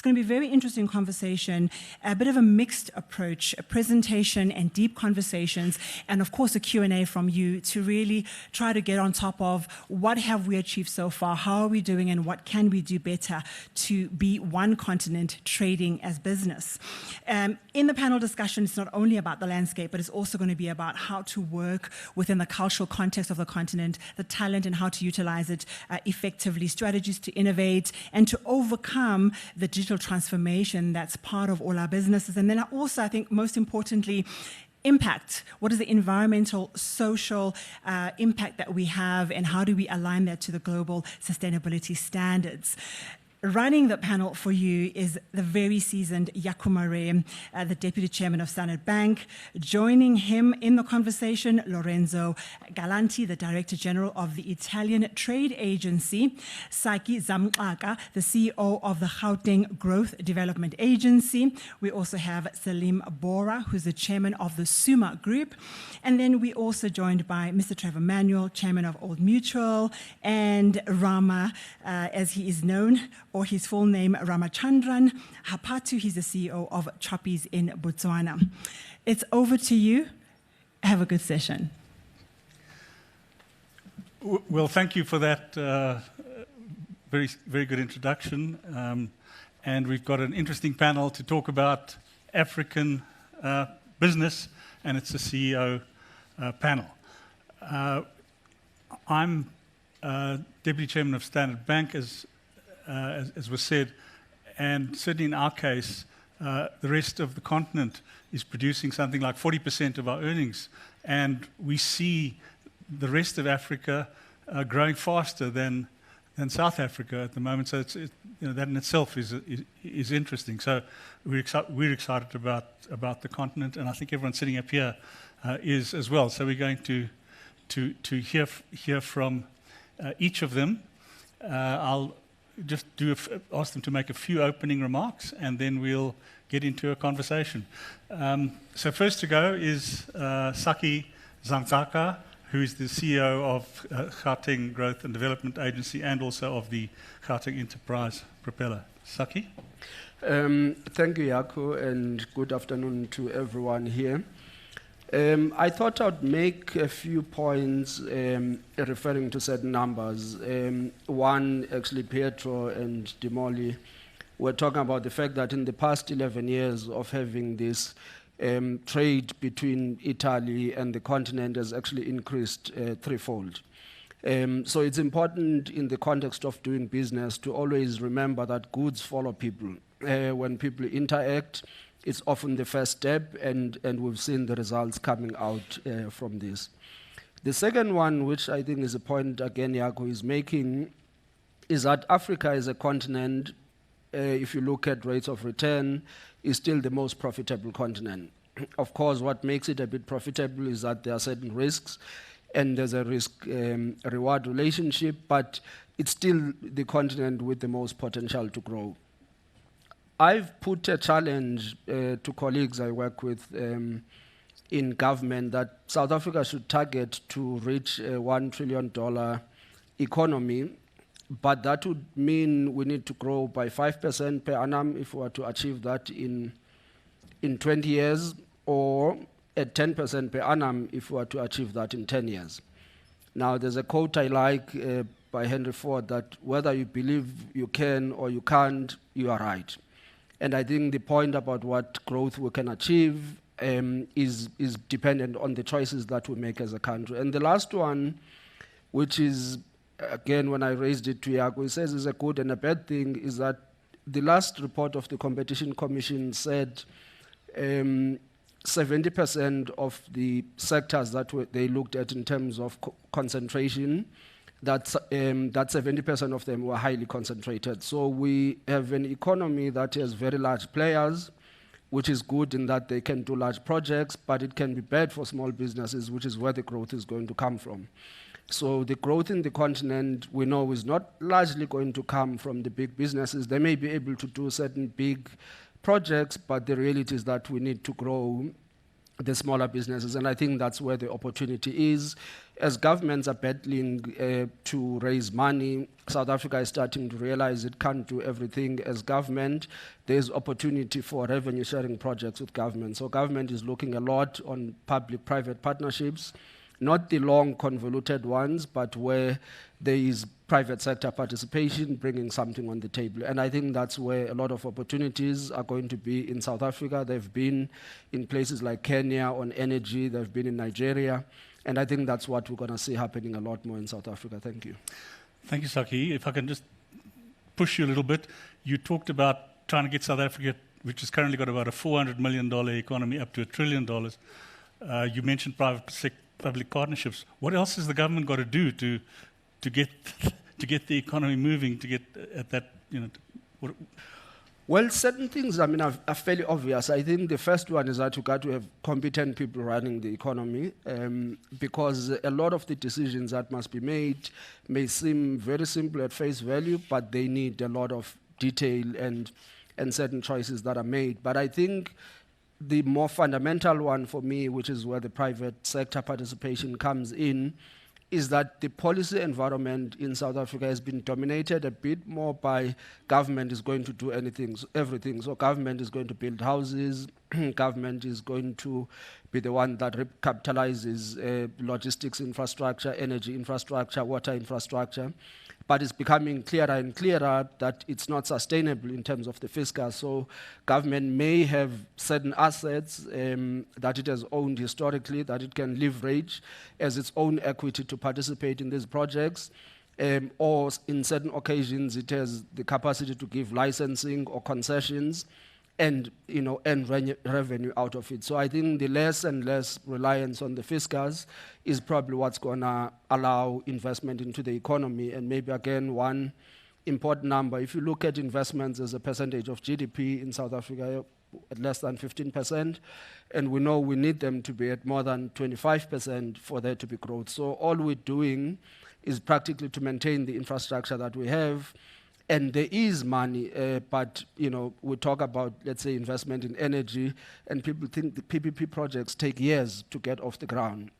going to be a very interesting conversation, a bit of a mixed approach, a presentation and deep conversations, and of course a Q&A from you to really try to get on top of what have we achieved so far, how are we doing, and what can we do better to be one continent trading as business. In the panel discussion, it's not only about the landscape, but it's also going to be about how to work within the cultural context of the continent, the talent and how to utilize it effectively, strategies to innovate and to overcome the digital transformation that's part of all our businesses. And then also, I think most importantly, impact. What is the environmental, social impact that we have, and how do we align that to the global sustainability standards? Running the panel for you is the very seasoned Jaco Maré, the Deputy Chairman of Standard Bank. Joining him in the conversation, Lorenzo Galanti, the Director General of the Italian Trade Agency, Saki Zamqaka, the CEO of the Gauteng Growth Development Agency. We also have Salim Bora, who's the Chairman of the Suma Group. And then we also joined by Mr. Trevor Manuel, Chairman of Old Mutual, and Rama, as he is known, or his full name, Ramachandran Hapatu. He's the CEO of Choppies in Botswana. It's over to you. Have a good session. Well, thank you for that very, very good introduction. And we've got an interesting panel to talk about African business, and it's a CEO panel. I'm Deputy Chairman of Standard Bank, as was said, and certainly in our case, the rest of the continent is producing something like 40% of our earnings, and we see the rest of Africa growing faster than South Africa at the moment. So that in itself is interesting. So we're excited about the continent, and I think everyone sitting up here is as well. So we're going to hear from each of them. I'll just ask them to make a few opening remarks, and then we'll get into a conversation. So first to go is Saki Zamqaka, who is the CEO of Gauteng Growth and Development Agency and also of the Gauteng Enterprise Propeller. Saki? Thank you, Jaco, and good afternoon to everyone here. I thought I'd make a few points referring to certain numbers. One, actually, Pietro and Dimoli were talking about the fact that in the past 11 years of having this trade between Italy and the continent has actually increased threefold. So it's important in the context of doing business to always remember that goods follow people. When people interact, it's often the first step, and we've seen the results coming out from this. The second one, which I think is a point, again, Jaco is making, is that Africa as a continent, if you look at rates of return, is still the most profitable continent. Of course, what makes it a bit profitable is that there are certain risks, and there's a risk-reward relationship, but it's still the continent with the most potential to grow. I've put a challenge to colleagues I work with in government that South Africa should target to reach a $1 trillion economy, but that would mean we need to grow by 5% per annum if we were to achieve that in 20 years, or at 10% per annum if we were to achieve that in 10 years. Now, there's a quote I like by Henry Ford that whether you believe you can or you can't, you are right. And I think the point about what growth we can achieve is dependent on the choices that we make as a country. And the last one, which is, again, when I raised it to Jaco, he says is a good and a bad thing, is that the last report of the Competition Commission said 70% of the sectors that they looked at in terms of concentration, that 70% of them were highly concentrated. So we have an economy that has very large players, which is good in that they can do large projects, but it can be bad for small businesses, which is where the growth is going to come from. So the growth in the continent, we know, is not largely going to come from the big businesses. They may be able to do certain big projects, but the reality is that we need to grow the smaller businesses. And I think that's where the opportunity is. As governments are battling to raise money, South Africa is starting to realize it can't do everything as government. There's opportunity for revenue sharing projects with government. So government is looking a lot on public-private partnerships, not the long convoluted ones, but where there is private sector participation, bringing something on the table. And I think that's where a lot of opportunities are going to be in South Africa. They've been in places like Kenya on energy, they've been in Nigeria, and I think that's what we're going to see happening a lot more in South Africa. Thank you. Thank you, Saki. If I can just push you a little bit, you talked about trying to get South Africa, which has currently got about a $400 million economy, up to $1 trillion. You mentioned public partnerships. What else has the government got to do to get the economy moving, to get at that, Well, certain things, are fairly obvious. I think the first one is that you got to have competent people running the economy, because a lot of the decisions that must be made may seem very simple at face value, but they need a lot of detail and certain choices that are made. But I think the more fundamental one for me, which is where the private sector participation comes in, is that the policy environment in South Africa has been dominated a bit more by government is going to do everything. So government is going to build houses, government is going to be the one that capitalizes logistics infrastructure, energy infrastructure, water infrastructure. But it's becoming clearer and clearer that it's not sustainable in terms of the fiscal. So government may have certain assets that it has owned historically that it can leverage as its own equity to participate in these projects. Or in certain occasions, it has the capacity to give licensing or concessions and revenue out of it. So I think the less and less reliance on the fiscals is probably what's going to allow investment into the economy. And maybe again, one important number, if you look at investments as a percentage of GDP in South Africa, at less than 15%, and we know we need them to be at more than 25% for there to be growth. So all we're doing is practically to maintain the infrastructure that we have. And there is money, but we talk about, let's say, investment in energy, and people think the PPP projects take years to get off the ground.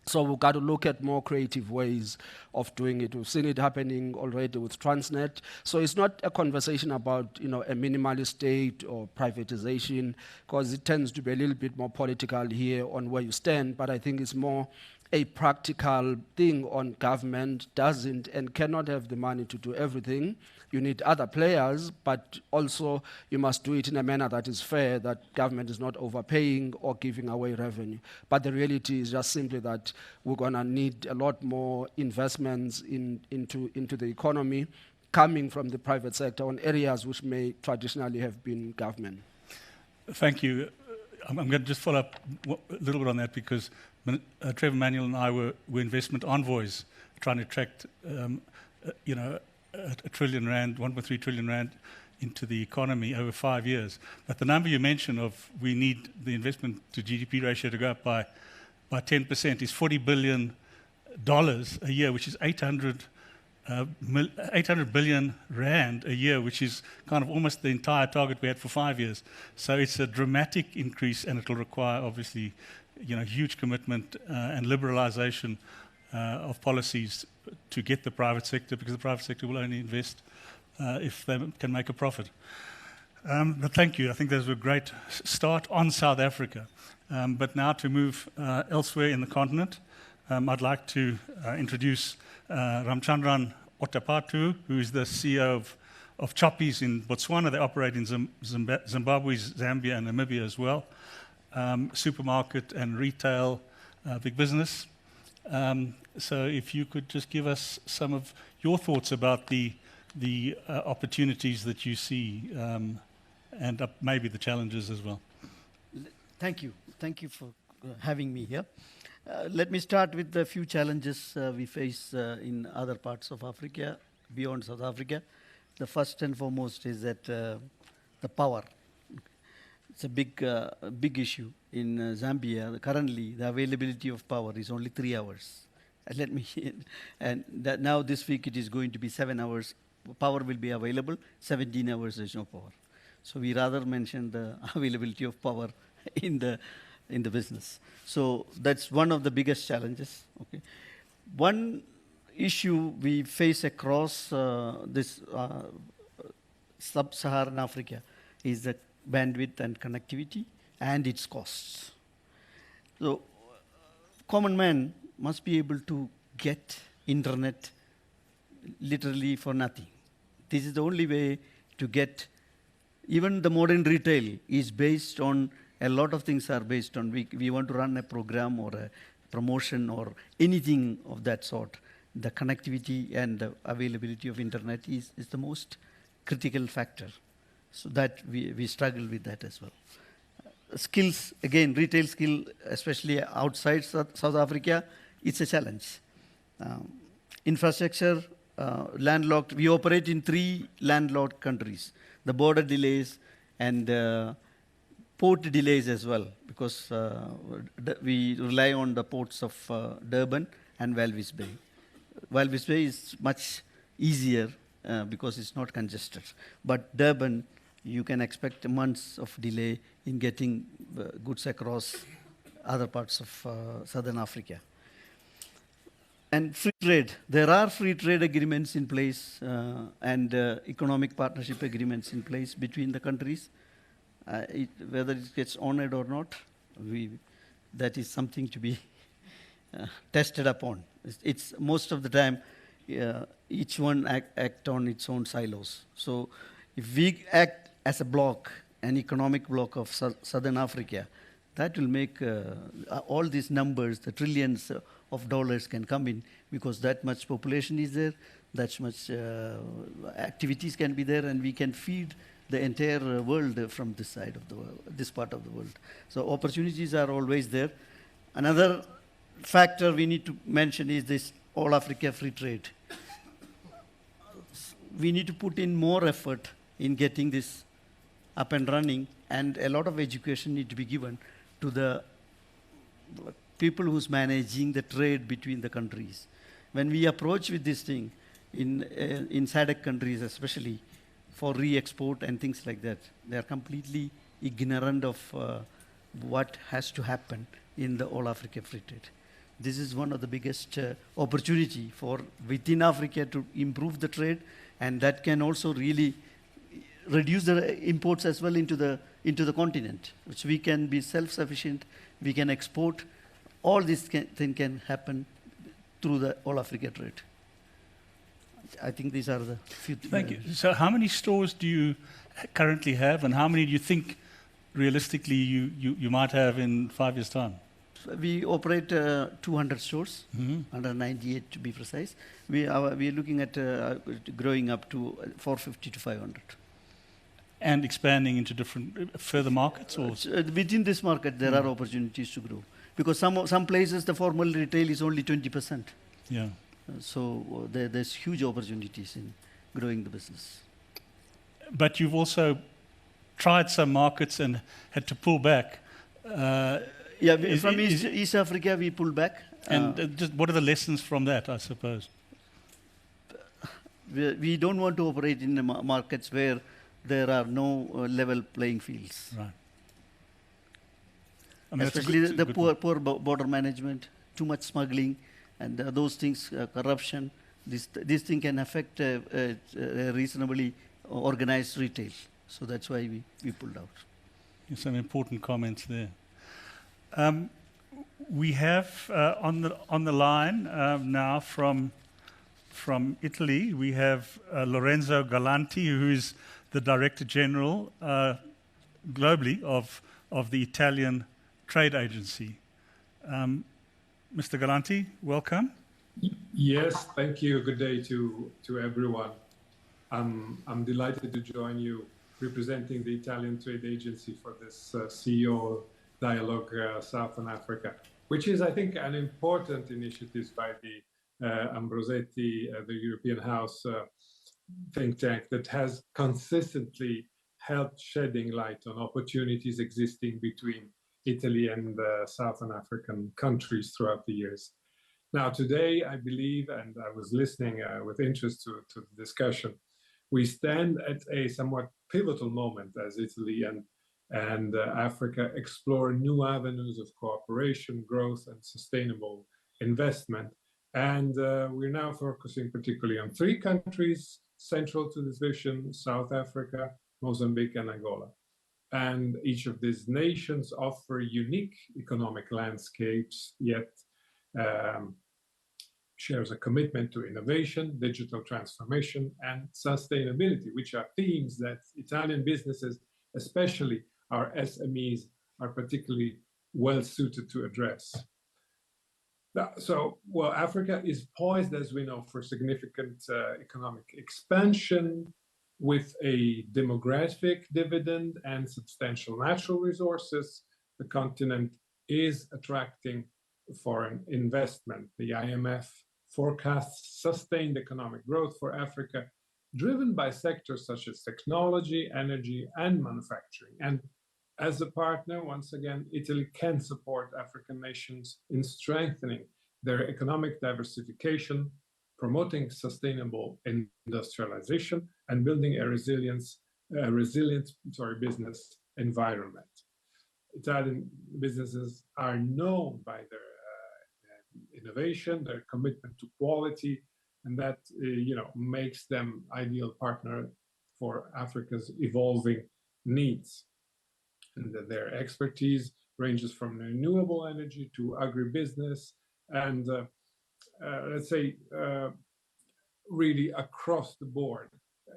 So we've got to look at more creative ways of doing it. We've seen it happening already with Transnet. So it's not a conversation about a minimalist state or privatization, because it tends to be a little bit more political here on where you stand. But I think it's more a practical thing on government doesn't and cannot have the money to do everything. You need other players, but also you must do it in a manner that is fair, that government is not overpaying or giving away revenue. But the reality is just simply that we're going to need a lot more investments into the economy coming from the private sector on areas which may traditionally have been government. Thank you. I'm going to just follow up a little bit on that, because Trevor Manuel and I were investment envoys trying to attract, a trillion rand, 1.3 trillion rand into the economy over 5 years. But the number you mentioned of we need the investment to GDP ratio to go up by 10% is $40 billion a year, which is 800 billion rand a year, which is kind of almost the entire target we had for 5 years. So it's a dramatic increase, and it will require, obviously, huge commitment and liberalization of policies to get the private sector, because the private sector will only invest if they can make a profit. But thank you. I think that was a great start on South Africa. But now to move elsewhere in the continent, I'd like to introduce Ramchandran Otapatu, who is the CEO of Choppies in Botswana. They operate in Zimbabwe, Zambia, and Namibia as well. Supermarket and retail, big business. So if you could just give us some of your thoughts about the opportunities that you see, and maybe the challenges as well. Thank you. Thank you for having me here. Let me start with the few challenges we face in other parts of Africa, beyond South Africa. The first and foremost is that the power. It's a big issue in Zambia. Currently, the availability of power is only 3 hours. Now this week it is going to be 7 hours. Power will be available. 17 hours there's no power. So we rather mention the availability of power in the in the business. So that's one of the biggest challenges. Okay, one issue we face across this sub-Saharan Africa is the bandwidth and connectivity and its costs. So common man must be able to get internet literally for nothing. This is the only way to get, even the modern retail is based on, a lot of things are based on, we want to run a program or a promotion or anything of that sort. The connectivity and the availability of internet is the most critical factor. So that we struggle with that as well. Skills, again, retail skill, especially outside South Africa, it's a challenge. Infrastructure, landlocked, we operate in 3 landlocked countries. The border delays and port delays as well, because we rely on the ports of Durban and Walvis Bay. Walvis Bay is much easier because it's not congested. But Durban, you can expect months of delay in getting goods across other parts of Southern Africa. And free trade. There are free trade agreements in place and economic partnership agreements in place between the countries. Whether it gets honored or not, that is something to be tested upon. It's most of the time, each one act on its own silos. So if we act as a bloc, an economic bloc of Southern Africa, that will make all these numbers, the trillions of dollars can come in, because that much population is there, that much activities can be there, and we can feed the entire world from this side of the world, this part of the world. So opportunities are always there. Another factor we need to mention is this All Africa Free Trade. We need to put in more effort in getting this up and running, and a lot of education need to be given to the people who's managing the trade between the countries. When we approach with this thing, in SADC countries especially, for re-export and things like that, they are completely ignorant of what has to happen in the All Africa Free Trade. This is one of the biggest opportunity for within Africa to improve the trade, and that can also really reduce the imports as well into the continent, which we can be self-sufficient, we can export. All this thing can happen through the All Africa trade. I think these are the few. Thank you. So how many stores do you currently have, and how many do you think realistically you might have in 5 years' time? We operate 200 stores, 198 to be precise. We are looking at growing up to 450 to 500. And expanding into different further markets, or within this market there are opportunities to grow, because some places the formal retail is only 20%. Yeah. So there's huge opportunities in growing the business. But you've also tried some markets and had to pull back. From East Africa we pulled back. And just what are the lessons from that, I suppose? We don't want to operate in the markets where there are no level playing fields. Right. I mean, especially the poor border management, too much smuggling, and those things, corruption. This thing can affect reasonably organized retail. So that's why we pulled out. Some important comments there. We have on the line now from Italy. We have Lorenzo Galanti, who is the Director General globally of the Italian Trade Agency. Mr. Galanti, welcome. Yes, thank you. Good day to everyone. I'm delighted to join you representing the Italian Trade Agency for this CEO Dialogue Southern Africa, which is, I think, an important initiative by the Ambrosetti, the European House think tank, that has consistently helped shedding light on opportunities existing between Italy and Southern African countries throughout the years. Now, today, I believe, and I was listening with interest to the discussion, we stand at a somewhat pivotal moment as Italy, and and Africa explore new avenues of cooperation, growth, and sustainable investment. And we're now focusing particularly on three countries central to this vision: South Africa, Mozambique, and Angola. And each of these nations offer unique economic landscapes, yet shares a commitment to innovation, digital transformation, and sustainability, which are themes that Italian businesses, especially our SMEs, are particularly well suited to address. So, well, Africa is poised, as we know, for significant economic expansion with a demographic dividend and substantial natural resources. The continent is attracting foreign investment. The IMF forecasts sustained economic growth for Africa, driven by sectors such as technology, energy, and manufacturing. And as a partner, once again, Italy can support African nations in strengthening their economic diversification, promoting sustainable industrialization, and building a resilient business environment. Italian businesses are known by their innovation, their commitment to quality, and that makes them ideal partner for Africa's evolving needs. And their expertise ranges from renewable energy to agribusiness, and let's say really across the board.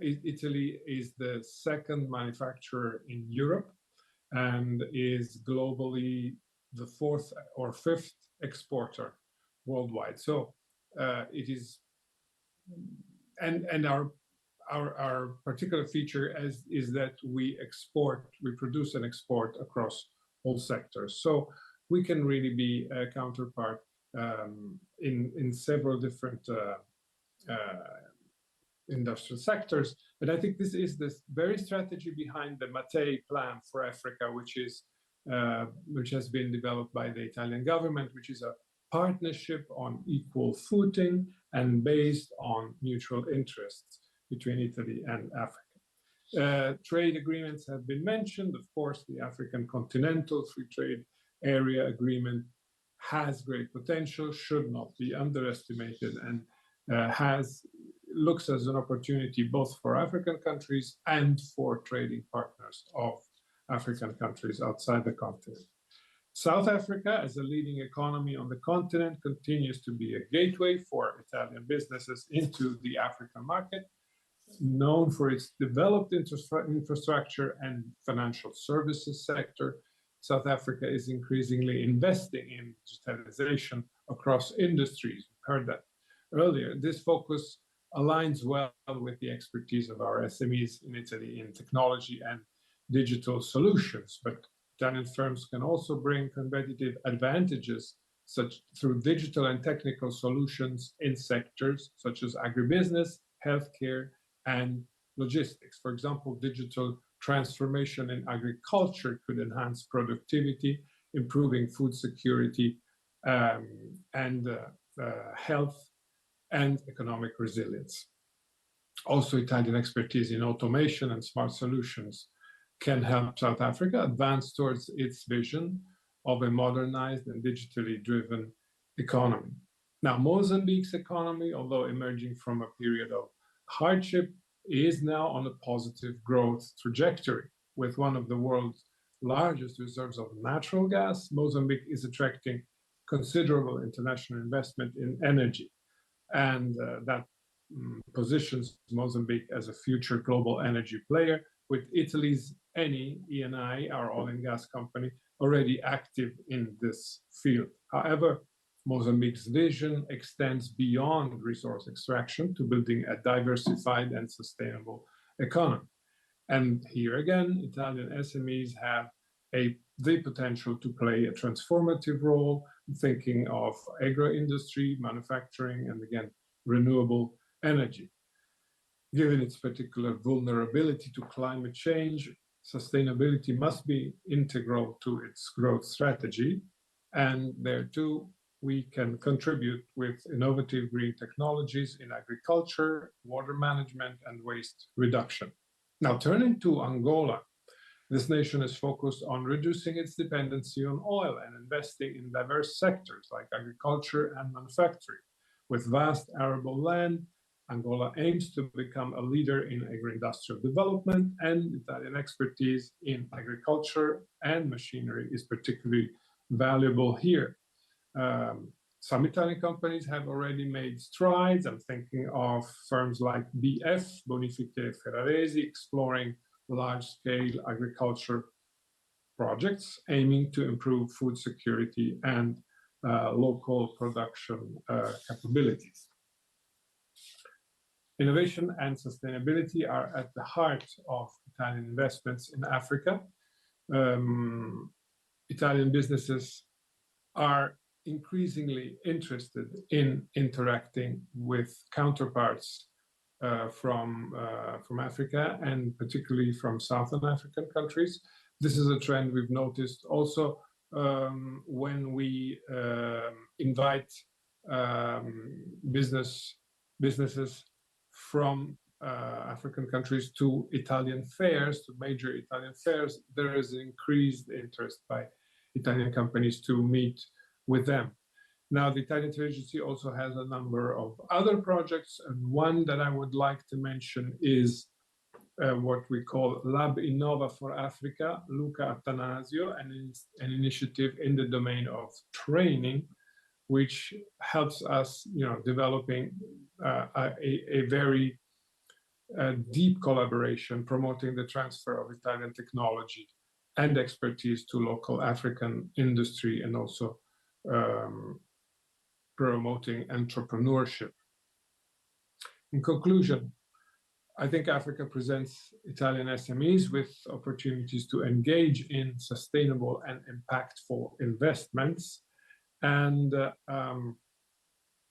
Italy is the second manufacturer in Europe and is globally the fourth or fifth exporter worldwide. So it is, and our particular feature is that we produce and export across all sectors. So we can really be a counterpart in several different industrial sectors. And I think this is the very strategy behind the Mattei plan for Africa, which has been developed by the Italian government, which is a partnership on equal footing and based on mutual interests between Italy and Africa. Trade agreements have been mentioned. Of course, the African Continental Free Trade Area Agreement has great potential, should not be underestimated, and looks as an opportunity both for African countries and for trading partners of African countries outside the continent. South Africa, as a leading economy on the continent, continues to be a gateway for Italian businesses into the African market, known for its developed infrastructure and financial services sector. South Africa is increasingly investing in digitalization across industries. We heard that earlier. This focus aligns well with the expertise of our SMEs in Italy in technology and digital solutions. But Italian firms can also bring competitive advantages through digital and technical solutions in sectors such as agribusiness, healthcare, and logistics. For example, digital transformation in agriculture could enhance productivity, improving food security and health and economic resilience. Also, Italian expertise in automation and smart solutions can help South Africa advance towards its vision of a modernized and digitally driven economy. Now, Mozambique's economy, although emerging from a period of hardship, is now on a positive growth trajectory. With one of the world's largest reserves of natural gas, Mozambique is attracting considerable international investment in energy. And that positions Mozambique as a future global energy player, with Italy's Eni, our oil and gas company, already active in this field. However, Mozambique's vision extends beyond resource extraction to building a diversified and sustainable economy. And here again, Italian SMEs have the potential to play a transformative role, thinking of agro-industry, manufacturing, and again, renewable energy. Given its particular vulnerability to climate change, sustainability must be integral to its growth strategy. And there too, we can contribute with innovative green technologies in agriculture, water management, and waste reduction. Now, turning to Angola, This nation is focused on reducing its dependency on oil and investing in diverse sectors like agriculture and manufacturing. With vast arable land, Angola aims to become a leader in agri-industrial development, and Italian expertise in agriculture and machinery is particularly valuable here. Some Italian companies have already made strides. I'm thinking of firms like BF, Bonifiche Ferraresi, exploring large-scale agriculture projects aiming to improve food security and local production capabilities. Innovation and sustainability are at the heart of Italian investments in Africa. Italian businesses are increasingly interested in interacting with counterparts from Africa, and particularly from Southern African countries. This is a trend we've noticed also when we invite businesses from African countries to Italian fairs, to major Italian fairs. There is increased interest by Italian companies to meet with them. Now, the Italian Trade Agency also has a number of other projects, and one that I would like to mention is what we call Lab Innova for Africa, Luca Attanasio, an initiative in the domain of training, which helps us, developing a very deep collaboration, promoting the transfer of Italian technology and expertise to local African industry, and also promoting entrepreneurship. In conclusion, I think Africa presents Italian SMEs with opportunities to engage in sustainable and impactful investments, and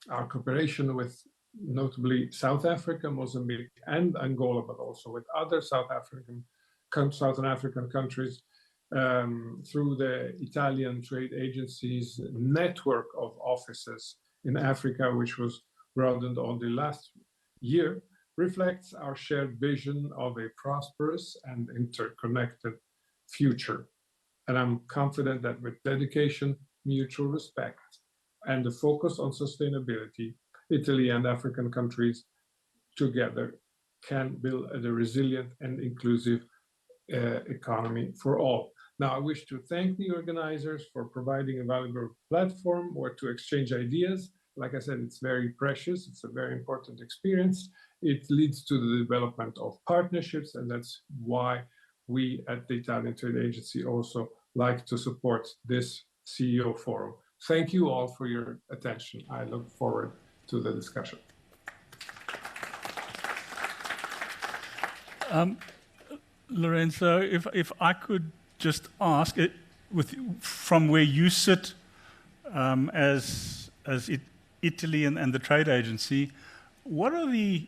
our cooperation with notably South Africa, Mozambique, and Angola, but also with other Southern African countries, through the Italian Trade Agency's network of offices in Africa, which was broadened only last year, reflects our shared vision of a prosperous and interconnected future. And I'm confident that with dedication, mutual respect, and the focus on sustainability, Italy and African countries together can build a resilient and inclusive economy for all. Now, I wish to thank the organizers for providing a valuable platform where to exchange ideas. Like I said, it's very precious. It's a very important experience. It leads to the development of partnerships, and that's why we at the Italian Trade Agency also like to support this CEO forum. Thank you all for your attention. I look forward to the discussion. Lorenzo, if I could just ask, from where you sit as Italy and the trade agency, what are the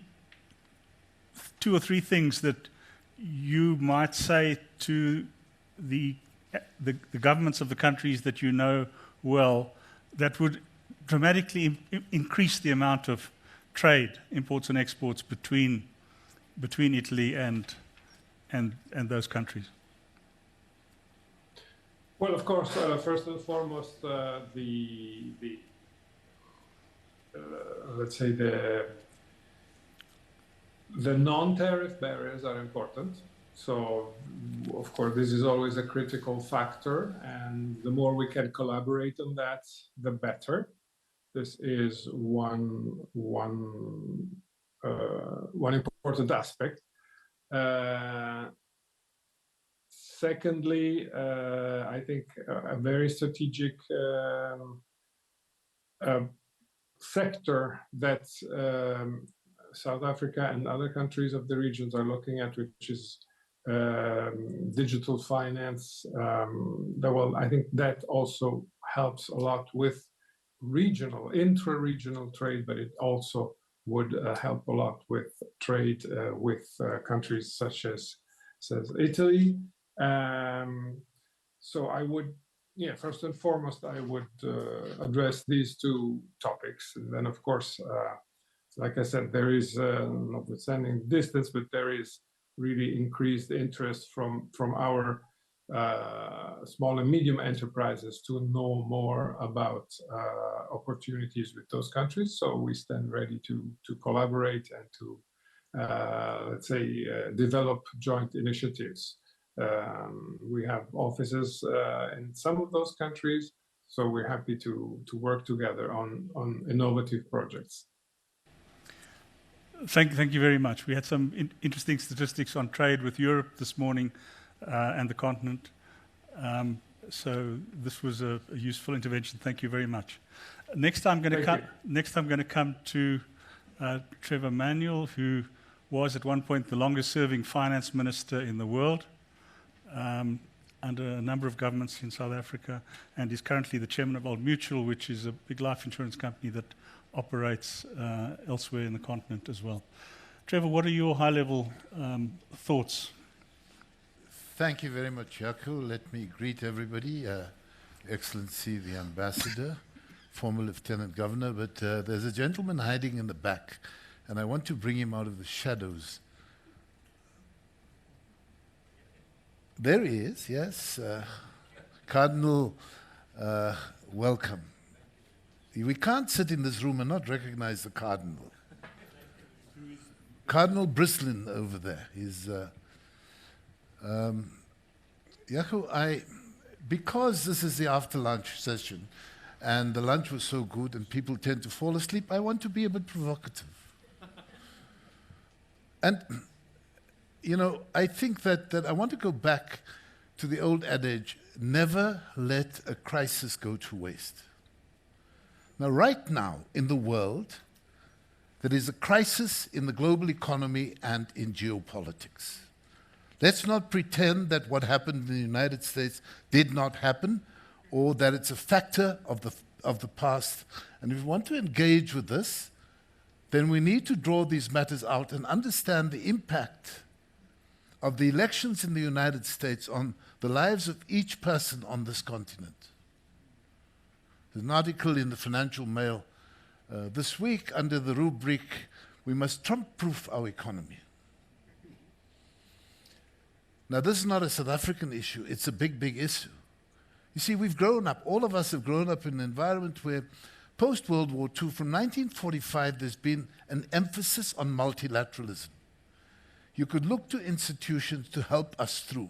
2 or 3 things that you might say to the governments of the countries that you know well that would dramatically increase the amount of trade, imports and exports between Italy and those countries? Well, of course, first and foremost, let's say the non-tariff barriers are important. So, of course, this is always a critical factor, and the more we can collaborate on that, the better. This is one important aspect. Secondly, I think a very strategic sector that South Africa and other countries of the regions are looking at, which is digital finance. I think that also helps a lot with intra-regional trade, but it also would help a lot with trade with countries such as Italy. So I would, first and foremost, I would address these 2 topics. And then, of course, like I said, there is, notwithstanding distance, but there is really increase the interest from our small and medium enterprises to know more about opportunities with those countries. So we stand ready to collaborate and to, let's say, develop joint initiatives. We have offices in some of those countries, so we're happy to work together on innovative projects. Thank you very much. We had some interesting statistics on trade with Europe this morning and the continent. So this was a useful intervention. Thank you very much. Next, I'm going to come to Trevor Manuel, who was at one point the longest-serving finance minister in the world under a number of governments in South Africa, and is currently the chairman of Old Mutual, which is a big life insurance company that operates elsewhere in the continent as well. Trevor, what are your high-level thoughts? Thank you very much, Jaco. Let me greet everybody. Excellency, the Ambassador, former Lieutenant Governor, but there's a gentleman hiding in the back, and I want to bring him out of the shadows. There he is, yes. Cardinal, welcome. We can't sit in this room and not recognize the Cardinal. Cardinal Brislin over there. He's, Jaco, because this is the after-lunch session, and the lunch was so good and people tend to fall asleep, I want to be a bit provocative. And, you know, I think that I want to go back to the old adage, never let a crisis go to waste. Now, right now in the world, there is a crisis in the global economy and in geopolitics. Let's not pretend that what happened in the United States did not happen, or that it's a factor of the past. And if we want to engage with this, then we need to draw these matters out and understand the impact of the elections in the United States on the lives of each person on this continent. There's an article in the Financial Mail this week under the rubric, "We must Trump-proof our economy." Now, this is not a South African issue. It's a big, big issue. You see, we've grown up, all of us have grown up in an environment where post-World War II, from 1945, there's been an emphasis on multilateralism. You could look to institutions to help us through.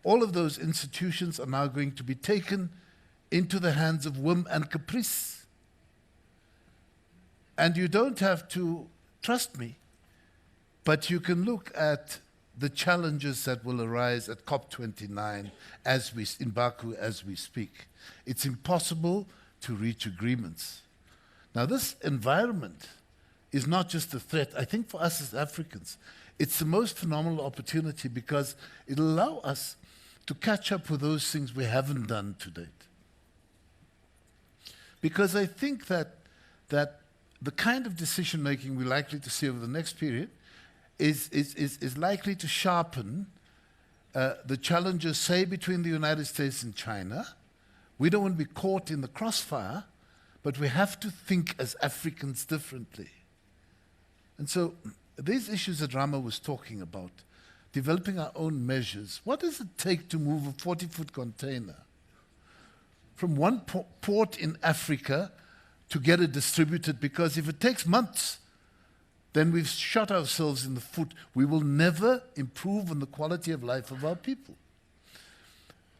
All of those institutions are now going to be taken into the hands of whim and caprice. And you don't have to trust me, but you can look at the challenges that will arise at COP29 in Baku as we speak. It's impossible to reach agreements. Now, this environment is not just a threat. I think for us as Africans, it's the most phenomenal opportunity because it'll allow us to catch up with those things we haven't done to date. Because I think that the kind of decision-making we're likely to see over the next period is likely to sharpen the challenges, say, between the United States and China. We don't want to be caught in the crossfire, but we have to think as Africans differently. And so these issues that Rama was talking about, developing our own measures, what does it take to move a 40-foot container from one port in Africa to get it distributed? Because if it takes months, then we've shot ourselves in the foot. We will never improve on the quality of life of our people.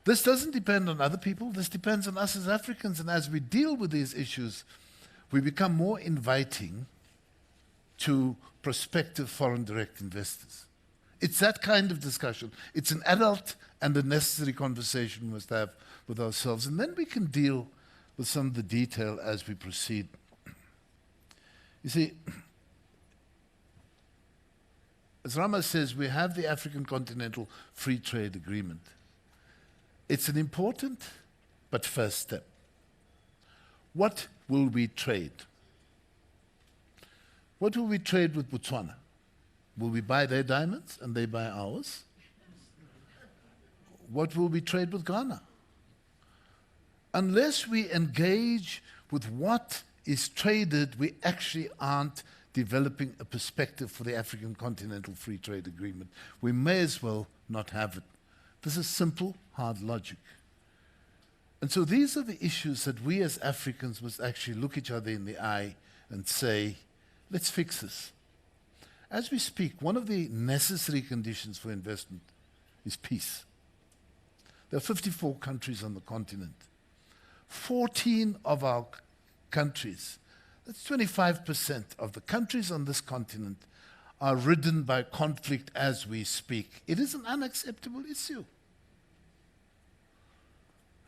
This doesn't depend on other people. This depends on us as Africans. And as we deal with these issues, we become more inviting to prospective foreign direct investors. It's that kind of discussion. It's an adult and a necessary conversation we must have with ourselves. And then we can deal with some of the detail as we proceed. You see, as Rama says, we have the African Continental Free Trade Agreement. It's an important but first step. What will we trade? What will we trade with Botswana? Will we buy their diamonds and they buy ours? What will we trade with Ghana? Unless we engage with what is traded, we actually aren't developing a perspective for the African Continental Free Trade Agreement. We may as well not have it. This is simple, hard logic. And so these are the issues that we as Africans must actually look each other in the eye and say, let's fix this. As we speak, one of the necessary conditions for investment is peace. There are 54 countries on the continent. 14 of our countries, that's 25% of the countries on this continent, are ridden by conflict as we speak. It is an unacceptable issue.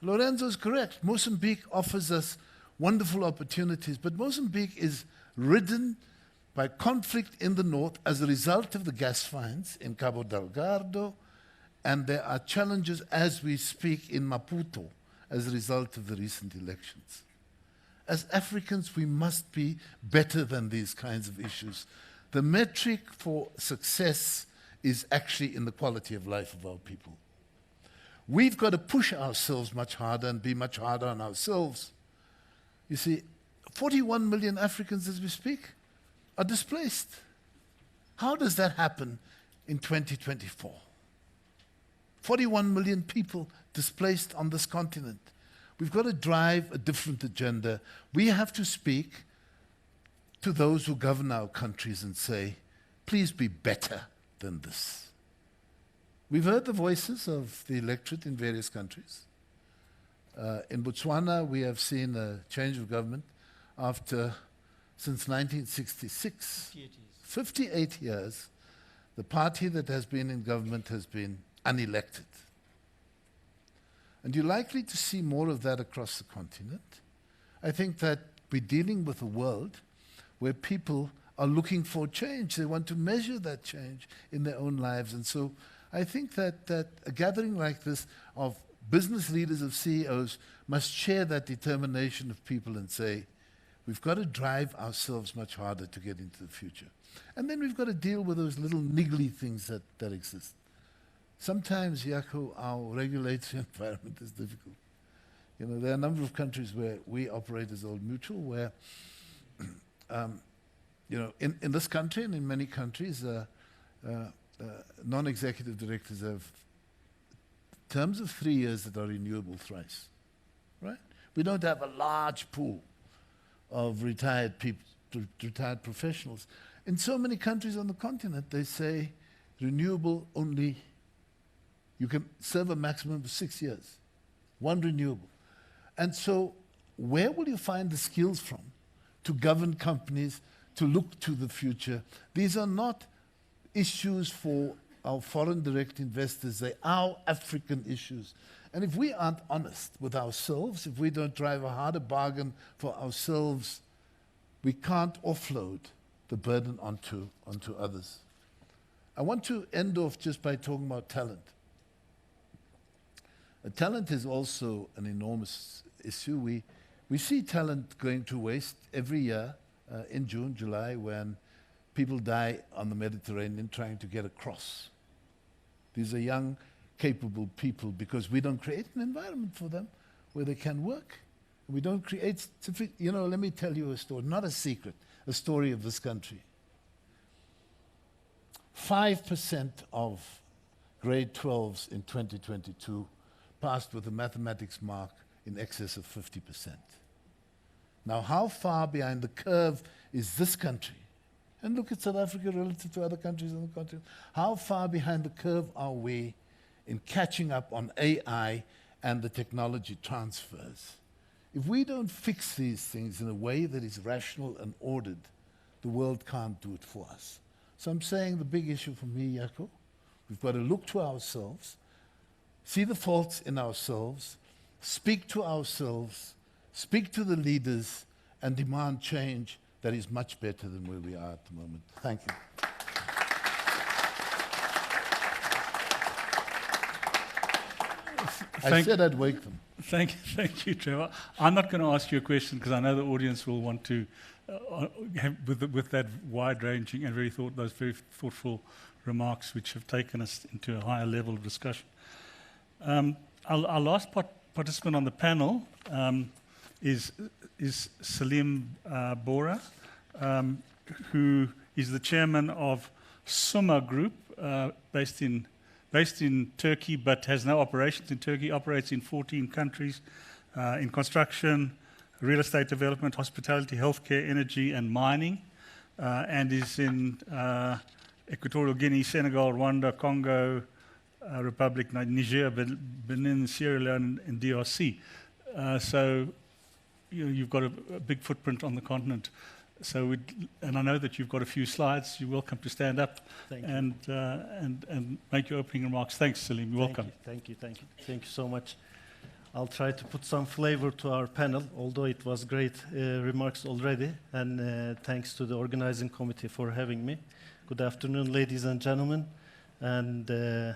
Lorenzo is correct. Mozambique offers us wonderful opportunities, but Mozambique is ridden by conflict in the north as a result of the gas finds in Cabo Delgado, and there are challenges as we speak in Maputo as a result of the recent elections. As Africans, we must be better than these kinds of issues. The metric for success is actually in the quality of life of our people. We've got to push ourselves much harder and be much harder on ourselves. You see, 41 million Africans as we speak are displaced. How does that happen in 2024? 41 million people displaced on this continent. We've got to drive a different agenda. We have to speak to those who govern our countries and say, please be better than this. We've heard the voices of the electorate in various countries. In Botswana, we have seen a change of government since 1966. 58 years, the party that has been in government has been unelected. And you're likely to see more of that across the continent. I think that we're dealing with a world where people are looking for change. They want to measure that change in their own lives. And so I think that a gathering like this of business leaders, of CEOs, must share that determination of people and say, we've got to drive ourselves much harder to get into the future. And then we've got to deal with those little niggly things that exist. Sometimes, Jaco, our regulatory environment is difficult. You know, there are a number of countries where we operate as Old Mutual, where, you know, in this country and in many countries, non-executive directors have terms of 3 years that are renewable thrice, right? We don't have a large pool of retired people, retired professionals. In so many countries on the continent, they say renewable only, you can serve a maximum of 6 years, one renewable. And so where will you find the skills from to govern companies, to look to the future? These are not issues for our foreign direct investors, they are our African issues. And if we aren't honest with ourselves, if we don't drive a harder bargain for ourselves, we can't offload the burden onto others. I want to end off just by talking about talent. Talent is also an enormous issue. We see talent going to waste every year in June, July, when people die on the Mediterranean trying to get across. These are young, capable people because we don't create an environment for them where they can work. We don't create, you know, let me tell you a story, not a secret, a story of this country. 5% of grade 12s in 2022 passed with a mathematics mark in excess of 50%. Now, how far behind the curve is this country? And look at South Africa relative to other countries on the continent. How far behind the curve are we in catching up on AI and the technology transfers? If we don't fix these things in a way that is rational and ordered, the world can't do it for us. So I'm saying the big issue for me, Jaco, we've got to look to ourselves, see the faults in ourselves, speak to ourselves, speak to the leaders, and demand change that is much better than where we are at the moment. Thank you. I said I'd wake them. Thank you, Trevor. I'm not going to ask you a question because I know the audience will want to, have, with that wide-ranging and those very thoughtful remarks which have taken us into a higher level of discussion. Our last participant on the panel is Salim Bora. who is the chairman of Summa Group, based in Turkey, but has no operations in Turkey, operates in 14 countries in construction, real estate development, hospitality, healthcare, energy, and mining, and is in Equatorial Guinea, Senegal, Rwanda, Congo, Republic, Niger, Benin, Sierra Leone, and DRC. So you've got a big footprint on the continent. So, and I know that you've got a few slides. You're welcome to stand up and make your opening remarks. Thanks, Salim. You're welcome. Thank you so much. I'll try to put some flavor to our panel, although it was great remarks already. And thanks to the organizing committee for having me. Good afternoon, ladies and gentlemen, and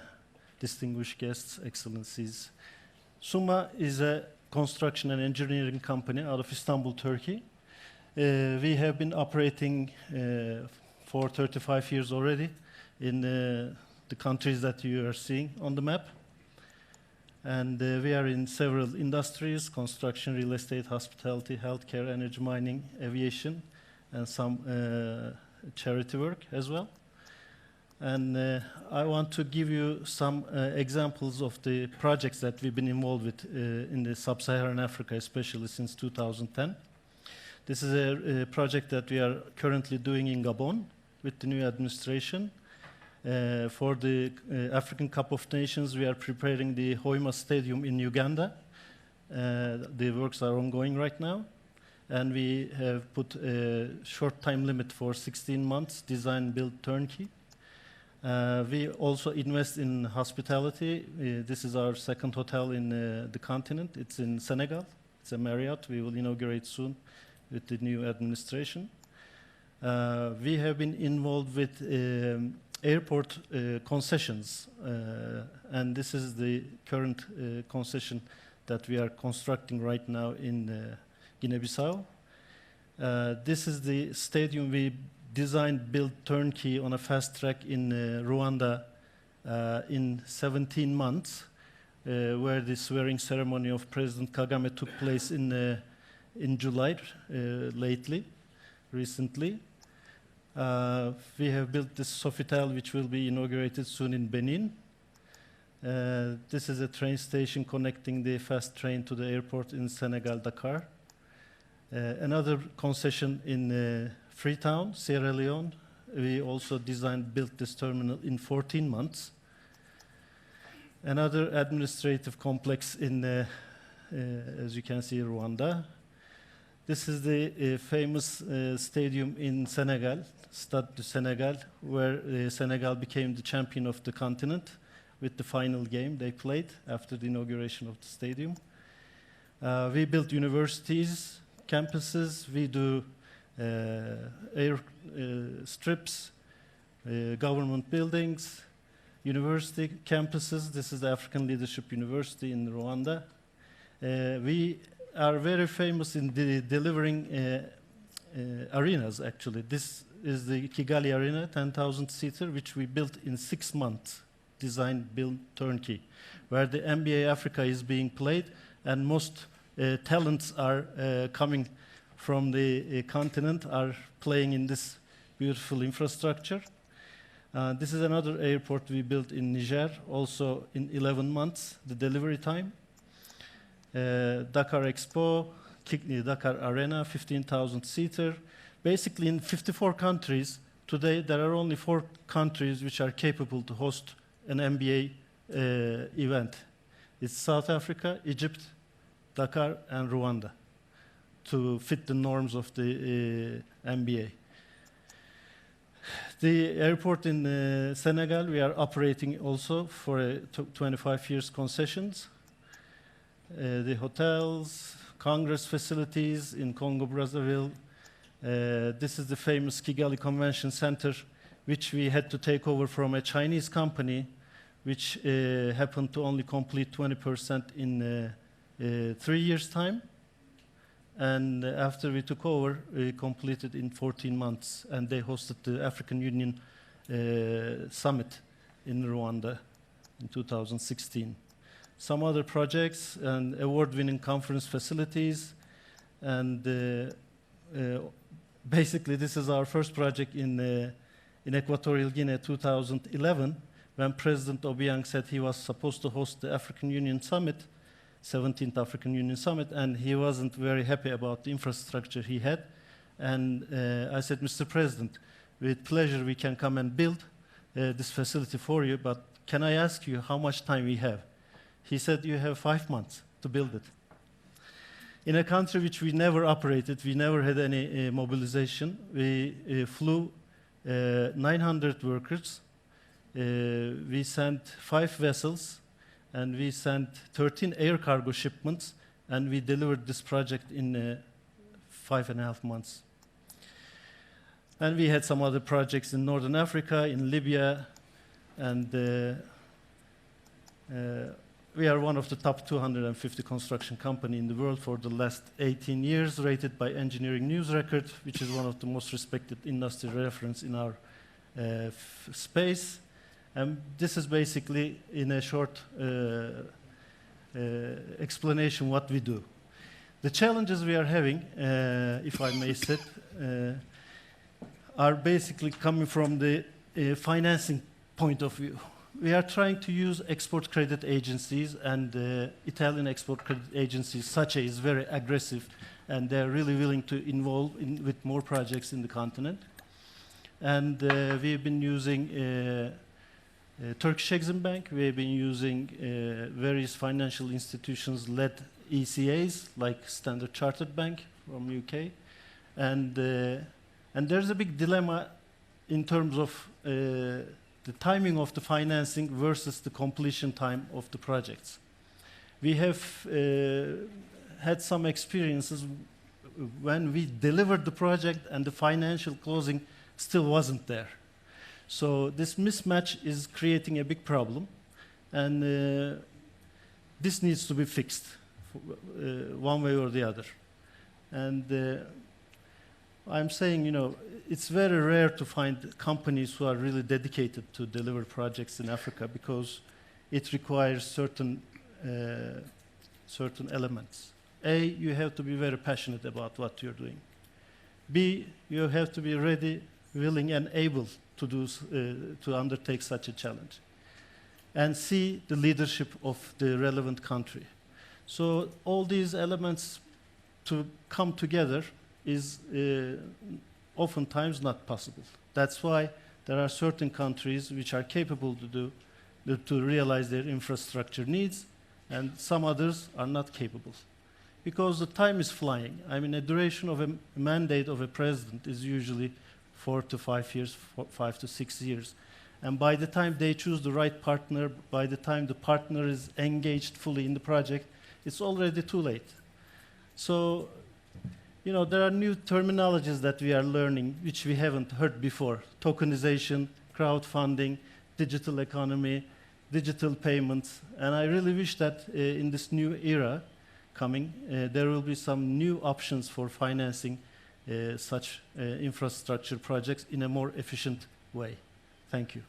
distinguished guests, excellencies. Summa is a construction and engineering company out of Istanbul, Turkey. We have been operating for 35 years already in the countries that you are seeing on the map. And we are in several industries: construction, real estate, hospitality, healthcare, energy, mining, aviation, and some charity work as well. And I want to give you some examples of the projects that we've been involved with in the sub-Saharan Africa, especially since 2010. This is a project that we are currently doing in Gabon with the new administration. For the African Cup of Nations, we are preparing the Hoima Stadium in Uganda. The works are ongoing right now. And we have put a short time limit for 16 months, design, build, turnkey. We also invest in hospitality. This is our second hotel in the continent. It's in Senegal. It's a Marriott. We will inaugurate soon with the new administration. We have been involved with airport concessions, and this is the current concession that we are constructing right now in Guinea-Bissau. This is the stadium we designed, built turnkey on a fast track in Rwanda in 17 months, where the swearing ceremony of President Kagame took place in July, recently. We have built this Sofitel, which will be inaugurated soon in Benin. This is a train station connecting the fast train to the airport in Senegal, Dakar. Another concession in Freetown, Sierra Leone. We also designed, built this terminal in 14 months. Another administrative complex in, as you can see, Rwanda. This is the famous stadium in Senegal, Stade du Sénégal, where Senegal became the champion of the continent with the final game they played after the inauguration of the stadium. We built universities, campuses. We do air strips, government buildings, university campuses. This is the African Leadership University in Rwanda. We are very famous in delivering arenas, actually. This is the Kigali Arena, 10,000-seater, which we built in 6 months, design, build, turnkey, where the NBA Africa is being played, and most talents are coming from the continent, are playing in this beautiful infrastructure. This is another airport we built in Niger, also in 11 months, the delivery time. Dakar Expo, Dakar Arena, 15,000-seater. Basically, in 54 countries, today there are only 4 countries which are capable to host an NBA event. It's South Africa, Egypt, Dakar, and Rwanda, to fit the norms of the NBA. The airport in Senegal, we are operating also for 25 years concessions. The hotels, Congress facilities in Congo-Brazzaville. This is the famous Kigali Convention Center, which we had to take over from a Chinese company, which happened to only complete 20% in 3 years' time. And after we took over, we completed in 14 months, and they hosted the African Union Summit in Rwanda in 2016. Some other projects and award-winning conference facilities, and basically, this is our first project in Equatorial Guinea 2011, when President Obiang said he was supposed to host the African Union Summit, 17th African Union Summit, and he wasn't very happy about the infrastructure he had. And I said, Mr. President, with pleasure we can come and build this facility for you, but can I ask you how much time we have? He said, you have 5 months to build it. In a country which we never operated, we never had any mobilization. We flew 900 workers. We sent 5 vessels, and we sent 13 air cargo shipments, and we delivered this project in 5.5 months. And we had some other projects in Northern Africa, in Libya, and we are one of the top 250 construction company in the world for the last 18 years, rated by Engineering News Record, which is one of the most respected industry reference in our space. And this is basically, in a short explanation, what we do. The challenges we are having, if I may say, are basically coming from the financing point of view. We are trying to use export credit agencies, and Italian export credit agencies, SACE, is very aggressive, and they're really willing to involve with more projects in the continent. And we've been using Turkish Exim Bank, we've been using various financial institutions-led ECAs, like Standard Chartered Bank from UK. And there's a big dilemma in terms of the timing of the financing versus the completion time of the projects. We have had some experiences when we delivered the project and the financial closing still wasn't there. So this mismatch is creating a big problem, and this needs to be fixed one way or the other. And I'm saying, you know, it's very rare to find companies who are really dedicated to deliver projects in Africa, because it requires certain elements. A, you have to be very passionate about what you're doing. B, you have to be ready, willing, and able to undertake such a challenge. And C, the leadership of the relevant country. So all these elements to come together is oftentimes not possible. That's why there are certain countries which are capable to realize their infrastructure needs, and some others are not capable. Because the time is flying. I mean, a duration of a mandate of a president is usually 4 to 5 years, 5 to 6 years. And by the time they choose the right partner, by the time the partner is engaged fully in the project, it's already too late. So, you know, there are new terminologies that we are learning which we haven't heard before. Tokenization, crowdfunding, digital economy, digital payments. And I really wish that in this new era coming, there will be some new options for financing such infrastructure projects in a more efficient way. Thank you.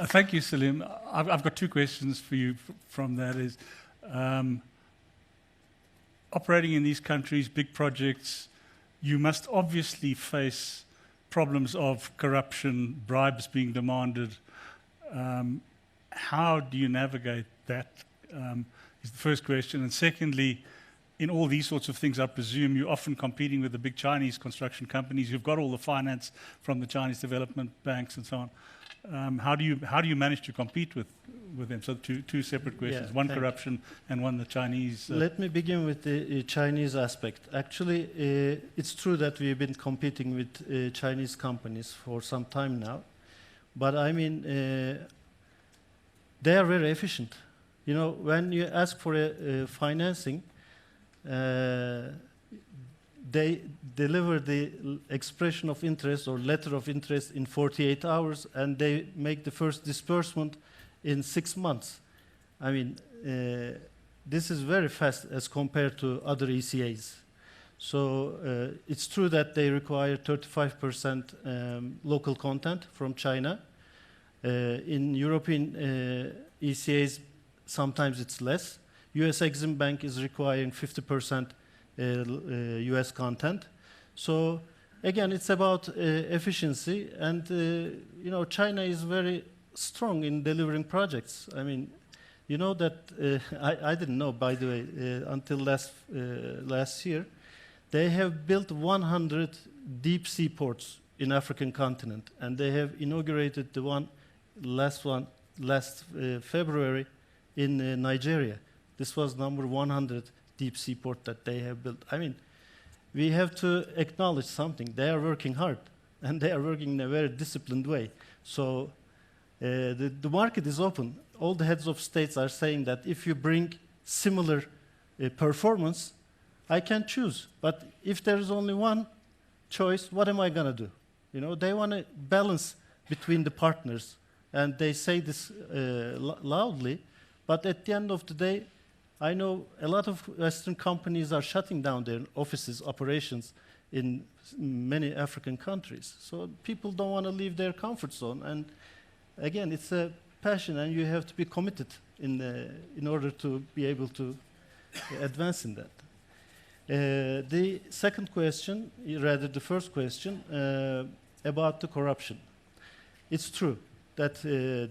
Thank you, Salim. I've got 2 questions for you from that. Is operating in these countries, big projects, you must obviously face problems of corruption, bribes being demanded. How do you navigate that? Is the first question. And secondly, in all these sorts of things, I presume you're often competing with the big Chinese construction companies. You've got all the finance from the Chinese development banks and so on. How do you manage to compete with them? So two separate questions. Yeah, one corruption and one the Chinese. Let me begin with the Chinese aspect. Actually, it's true that we've been competing with Chinese companies for some time now. But I mean, they are very efficient. You know, when you ask for a financing, they deliver the expression of interest or letter of interest in 48 hours, and they make the first disbursement in 6 months. I mean, this is very fast as compared to other ECAs. So it's true that they require 35% local content from China. In European ECAs, sometimes it's less. US Exim Bank is requiring 50% US content. So again, it's about efficiency, and China is very strong in delivering projects. I mean, you know that I didn't know, by the way, until last year, they have built 100 deep sea ports in African continent, and they have inaugurated the last February in Nigeria. This was number 100 deep sea port that they have built. I mean, we have to acknowledge something. They are working hard, and they are working in a very disciplined way. So the market is open. All the heads of states are saying that if you bring similar performance, I can choose. But if there is only one choice, what am I going to do? They want to balance between the partners, and they say this loudly. But at the end of the day, I know a lot of Western companies are shutting down their offices, operations in many African countries. So people don't want to leave their comfort zone. And again, it's a passion, and you have to be committed in order to be able to advance in that. The second question, rather the first question, about the corruption. It's true that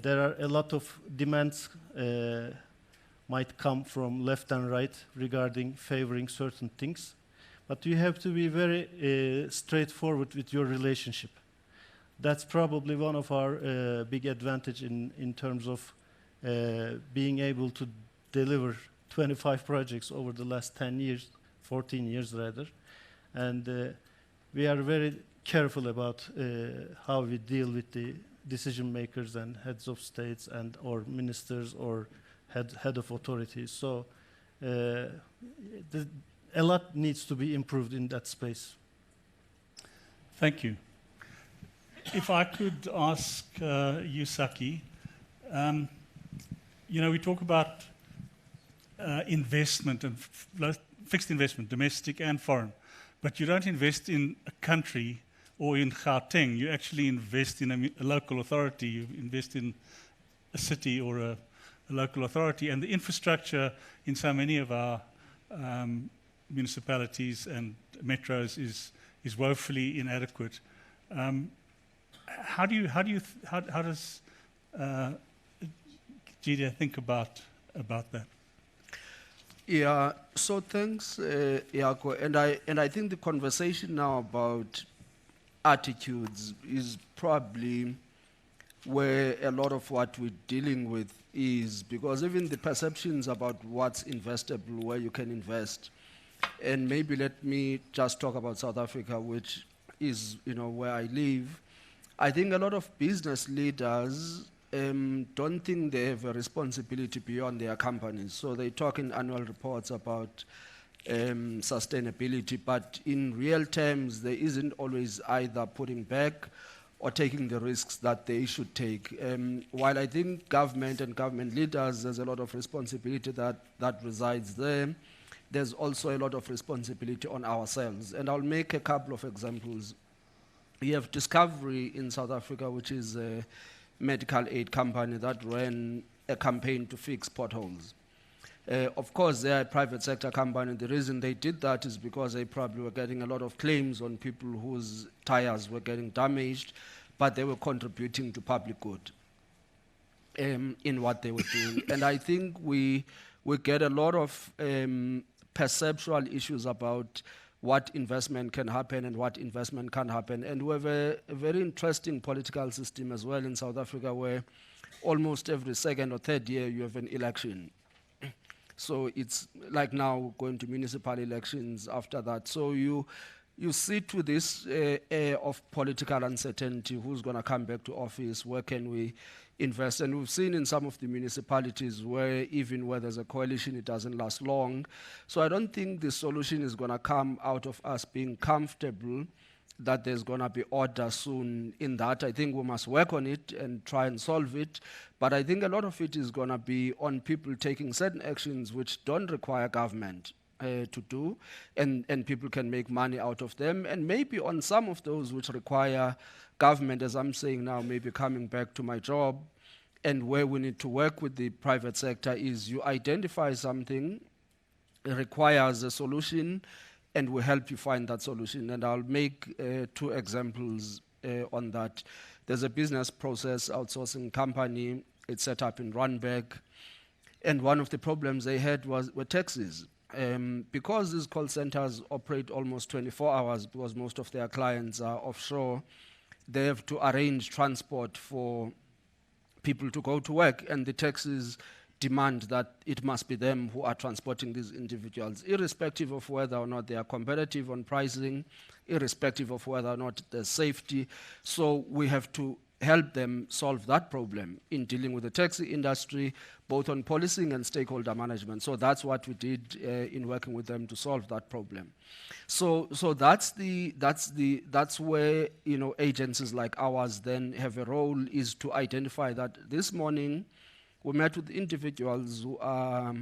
there are a lot of demands might come from left and right regarding favoring certain things, but you have to be very straightforward with your relationship. That's probably one of our big advantage in terms of being able to deliver 25 projects over the last 10 years, 14 years rather, and we are very careful about how we deal with the decision makers and heads of states and or ministers or head of authorities. So a lot needs to be improved in that space. Thank you. If I could ask you, Saki, we talk about investment and fixed investment, domestic and foreign, but you don't invest in a country or in Gauteng. You actually invest in a local authority. You invest in a city or a local authority, and the infrastructure in so many of our municipalities and metros is woefully inadequate. How does Jide think about that? Yeah. So thanks, Jaco. And I think the conversation now about attitudes is probably where a lot of what we're dealing with is, because even the perceptions about what's investable, where you can invest, and maybe let me just talk about South Africa, which is where I live. I think a lot of business leaders don't think they have a responsibility beyond their companies. So they talk in annual reports about sustainability, but in real terms, there isn't always either putting back or taking the risks that they should take. While I think government and government leaders, there's a lot of responsibility that resides there, there's also a lot of responsibility on ourselves. And I'll make a couple of examples. We have Discovery in South Africa, which is a medical aid company that ran a campaign to fix potholes. Of course, they're a private sector company. The reason they did that is because they probably were getting a lot of claims on people whose tires were getting damaged, but they were contributing to public good in what they were doing. And I think we get a lot of perceptual issues about what investment can happen and what investment can't happen. And we have a very interesting political system as well in South Africa, where almost every second or third year you have an election. So it's like now going to municipal elections after that. So you sit with this air of political uncertainty. Who's going to come back to office? Where can we invest? And we've seen in some of the municipalities where even where there's a coalition, it doesn't last long. So I don't think the solution is going to come out of us being comfortable that there's going to be order soon in that. I think we must work on it and try and solve it. But I think a lot of it is going to be on people taking certain actions which don't require government to do, and people can make money out of them. And maybe on some of those which require government, as I'm saying now, maybe coming back to my job, and where we need to work with the private sector is you identify something, it requires a solution, and we help you find that solution. And I'll make 2 examples on that. There's a business process outsourcing company. It's set up in Randburg. And one of the problems they had were taxis. Because these call centers operate almost 24 hours, because most of their clients are offshore, they have to arrange transport for people to go to work, and the taxis demand that it must be them who are transporting these individuals, irrespective of whether or not they are competitive on pricing, irrespective of whether or not there's safety. So we have to help them solve that problem in dealing with the taxi industry, both on policing and stakeholder management. So that's what we did in working with them to solve that problem. So that's where, you know, agencies like ours then have a role, is to identify that. This morning we met with individuals who are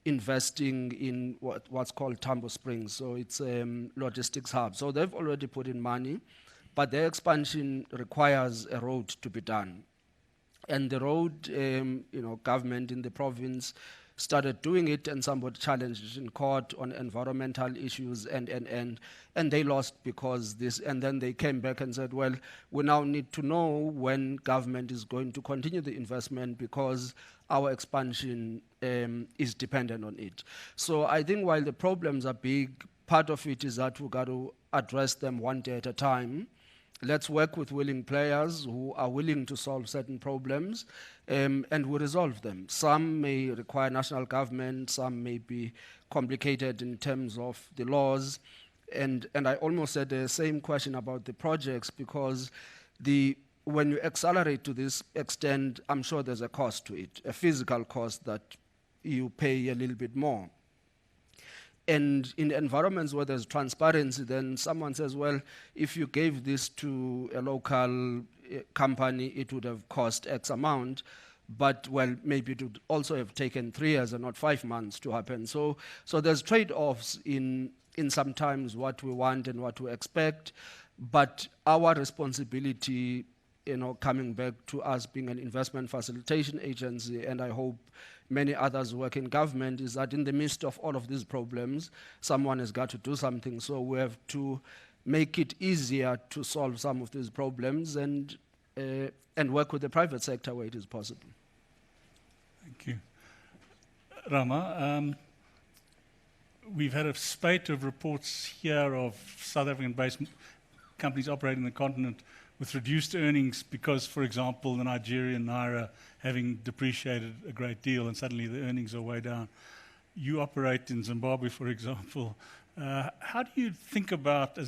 investing in what's called Tambo Springs. So it's a logistics hub. So they've already put in money, but their expansion requires a road to be done. And the road, you know, government in the province started doing it, and somebody challenged in court on environmental issues, and they lost because this, and then they came back and said, well, we now need to know when government is going to continue the investment, because our expansion is dependent on it. So I think while the problems are big, part of it is that we've got to address them one day at a time. Let's work with willing players who are willing to solve certain problems, and we resolve them. Some may require national government, some may be complicated in terms of the laws. And I almost said the same question about the projects, because when you accelerate to this extent, I'm sure there's a cost to it, a physical cost that you pay a little bit more. And in environments where there's transparency, then someone says, well, if you gave this to a local company, it would have cost X amount, but, well, maybe it would also have taken 3 years and not 5 months to happen. So there's trade-offs in sometimes what we want and what we expect, but our responsibility, you know, coming back to us being an investment facilitation agency, and I hope many others work in government, is that in the midst of all of these problems, someone has got to do something. So we have to make it easier to solve some of these problems, and work with the private sector where it is possible. Thank you. Rama, we've had a spate of reports here of South African-based companies operating the continent with reduced earnings because, for example, the Nigerian naira having depreciated a great deal and suddenly the earnings are way down. You operate in Zimbabwe, for example. How do you think about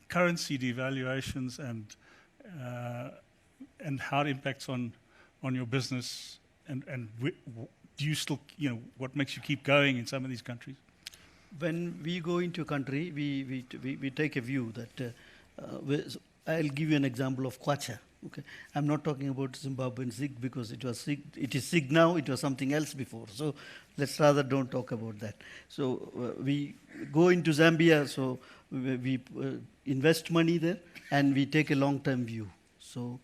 currency devaluations and how it impacts on your business, and do you still, you know, what makes you keep going in some of these countries? When we go into a country, we take a view that I'll give you an example of Kwacha. Okay, I'm not talking about Zimbabwean SIG because it was SIG. It is SIG now. It was something else before. So let's rather don't talk about that. So we go into Zambia. So we invest money there, and we take a long-term view. So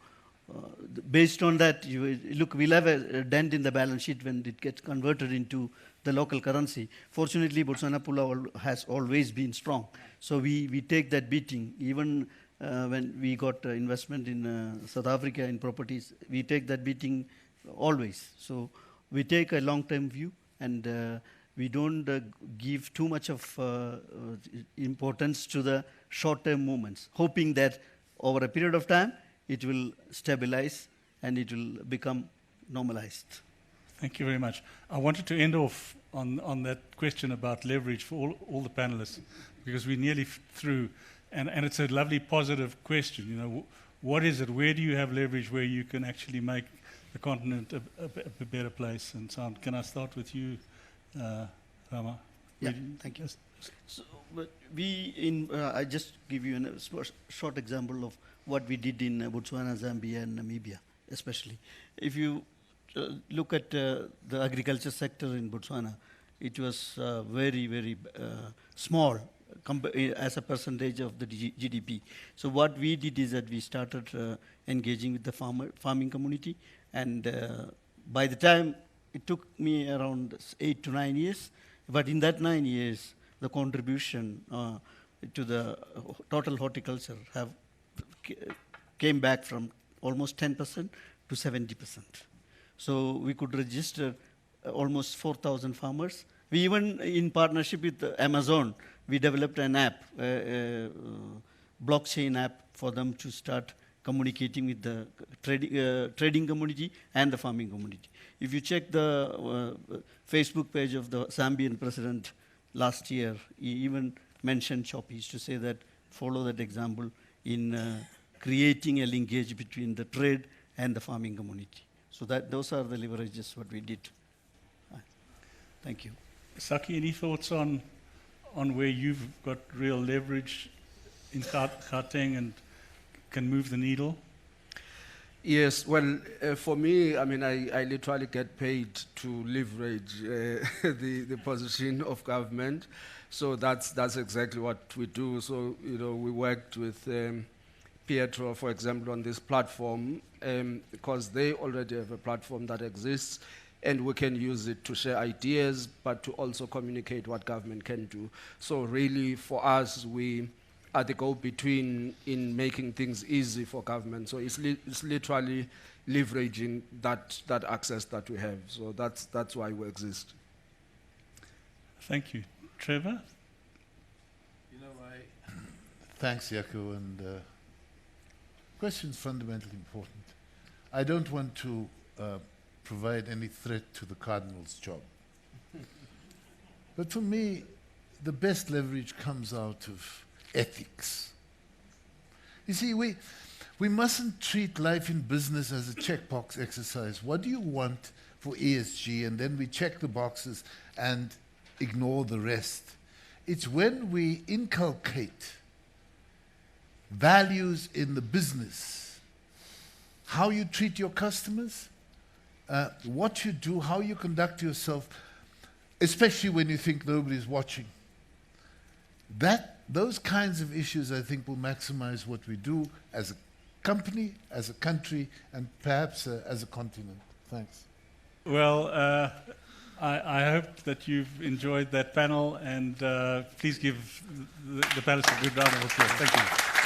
based on that, we'll have a dent in the balance sheet when it gets converted into the local currency. Fortunately, Botswana Pula has always been strong. So we take that beating. Even when we got investment in South Africa in properties, we take that beating always. So we take a long-term view, and we don't give too much of importance to the short-term movements, hoping that over a period of time, it will stabilize and it will become normalized. Thank you very much. I wanted to end off on that question about leverage for all the panelists, because we're nearly through, and it's a lovely positive question. You know, what is it? Where do you have leverage where you can actually make the continent a better place and so on? Can I start with you, Rama? Yeah, thank you. So I just give you a short example of what we did in Botswana, Zambia, and Namibia, especially. If you look at the agriculture sector in Botswana, it was very, very small as a percentage of the GDP. So what we did is that we started engaging with the farming community, and by the time it took me around 8 to 9 years, but in that 9 years, the contribution to the total horticulture came back from almost 10% to 70%. So we could register almost 4,000 farmers. We even, in partnership with Amazon, we developed an app, blockchain app, for them to start communicating with the trading community and the farming community. If you check the Facebook page of the Zambian president last year, he even mentioned Choppies to say that follow that example in creating a linkage between the trade and the farming community. So those are the leverages what we did. Thank you. Saki, any thoughts on where you've got real leverage in Gauteng and can move the needle? Yes, well, for me, I mean, I literally get paid to leverage the position of government. So that's exactly what we do. So, you know, we worked with Pietro, for example, on this platform, because they already have a platform that exists, and we can use it to share ideas, but to also communicate what government can do. So really, for us, we are the go-between in making things easy for government. So it's literally leveraging that access that we have. So that's why we exist. Thank you. Trevor? You know, thanks, Jaco, and question's fundamentally important. I don't want to provide any threat to the Cardinal's job. But for me, the best leverage comes out of ethics. You see, we mustn't treat life in business as a checkbox exercise. What do you want for ESG? And then we check the boxes and ignore the rest. It's when we inculcate values in the business, how you treat your customers, what you do, how you conduct yourself, especially when you think nobody's watching. Those kinds of issues, I think, will maximize what we do as a company, as a country, and perhaps as a continent. Thanks. Well, I hope that you've enjoyed that panel, and please give the panelists a good round of applause. Thank you.